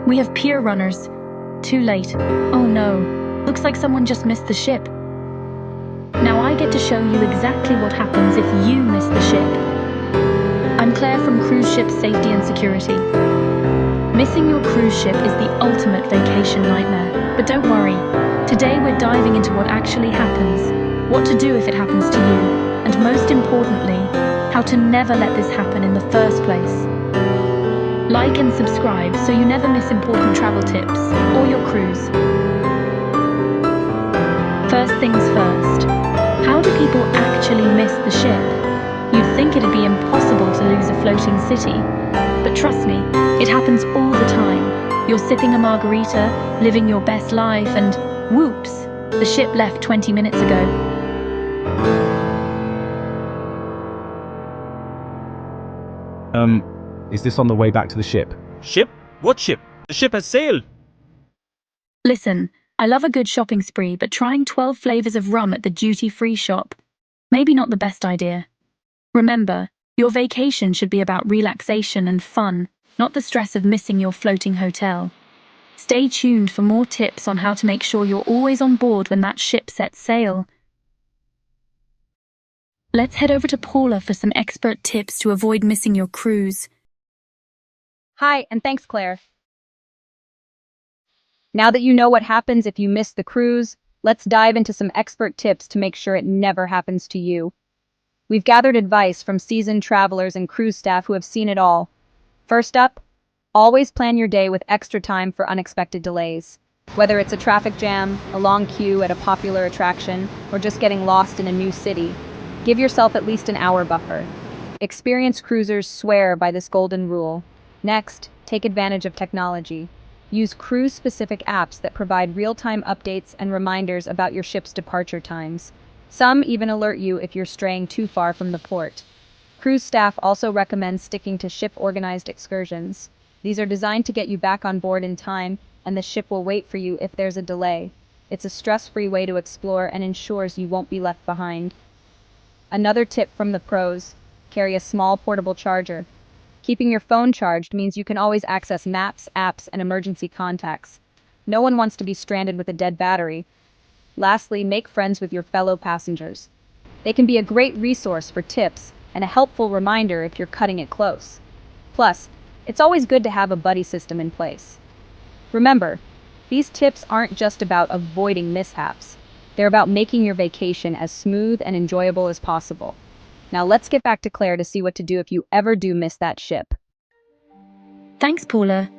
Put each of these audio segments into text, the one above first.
We have pier runners. Too late. Oh no. Looks like someone just missed the ship. Now I get to show you exactly what happens if you miss the ship. I'm Claire from Cruise Ship Safety and Security. Missing your cruise ship is the ultimate vacation nightmare. But don't worry. Today we're diving into what actually happens, what to do if it happens to you, and most importantly, how to never let this happen in the first place. Like and subscribe so you never miss important travel tips or your cruise. First things first. How do people actually miss the ship? You'd think it'd be impossible to lose a floating city. But trust me, it happens all the time. You're sipping a margarita, living your best life, and whoops, the ship left 20 minutes ago. Is this on the way back to the ship? Ship? What ship? The ship has sailed. Listen, I love a good shopping spree, but trying 12 flavors of rum at the duty-free shop, maybe not the best idea. Remember, your vacation should be about relaxation and fun, not the stress of missing your floating hotel. Stay tuned for more tips on how to make sure you're always on board when that ship sets sail. Let's head over to Paula for some expert tips to avoid missing your cruise. Hi, and thanks, Claire. Now that you know what happens if you miss the cruise, let's dive into some expert tips to make sure it never happens to you. We've gathered advice from seasoned travelers and cruise staff who have seen it all. First up, always plan your day with extra time for unexpected delays. Whether it's a traffic jam, a long queue at a popular attraction, or just getting lost in a new city, give yourself at least an hour buffer. Experienced cruisers swear by this golden rule. Next, take advantage of technology. Use cruise-specific apps that provide real-time updates and reminders about your ship's departure times. Some even alert you if you're straying too far from the port. Cruise staff also recommend sticking to ship-organized excursions. These are designed to get you back on board in time, and the ship will wait for you if there's a delay. It's a stress-free way to explore and ensures you won't be left behind. Another tip from the pros: carry a small portable charger. Keeping your phone charged means you can always access maps, apps, and emergency contacts. No one wants to be stranded with a dead battery. Lastly, make friends with your fellow passengers. They can be a great resource for tips and a helpful reminder if you're cutting it close. Plus, it's always good to have a buddy system in place. Remember, these tips aren't just about avoiding mishaps. They're about making your vacation as smooth and enjoyable as possible. Now let's get back to Claire to see what to do if you ever do miss that ship. Thanks, Paula.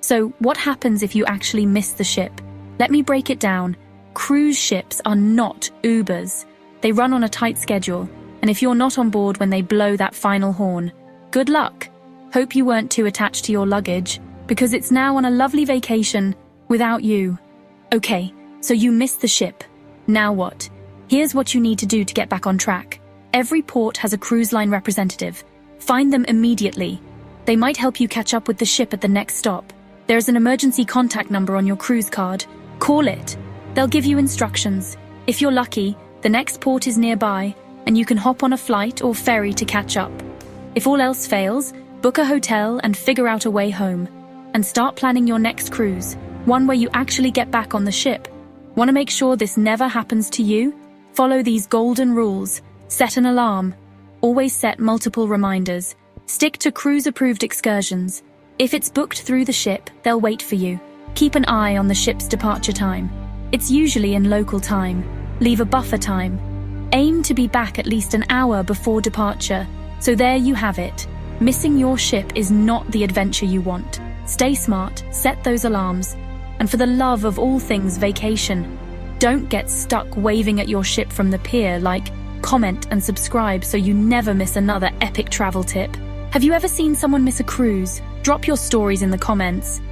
So, what happens if you actually miss the ship? Let me break it down. Cruise ships are not Ubers. They run on a tight schedule, and if you're not on board when they blow that final horn, good luck. Hope you weren't too attached to your luggage, because it's now on a lovely vacation without you. Okay, so you missed the ship. Now what? Here's what you need to do to get back on track. Every port has a cruise line representative. Find them immediately. They might help you catch up with the ship at the next stop. There's an emergency contact number on your cruise card. Call it. They'll give you instructions. If you're lucky, the next port is nearby, and you can hop on a flight or ferry to catch up. If all else fails, book a hotel and figure out a way home. And start planning your next cruise, one where you actually get back on the ship. Want to make sure this never happens to you? Follow these golden rules. Set an alarm. Always set multiple reminders. Stick to cruise-approved excursions. If it's booked through the ship, they'll wait for you. Keep an eye on the ship's departure time. It's usually in local time. Leave a buffer time. Aim to be back at least an hour before departure. So there you have it. Missing your ship is not the adventure you want. Stay smart, set those alarms. And for the love of all things vacation, don't get stuck waving at your ship from the pier. Comment and subscribe so you never miss another epic travel tip. Have you ever seen someone miss a cruise? Drop your stories in the comments.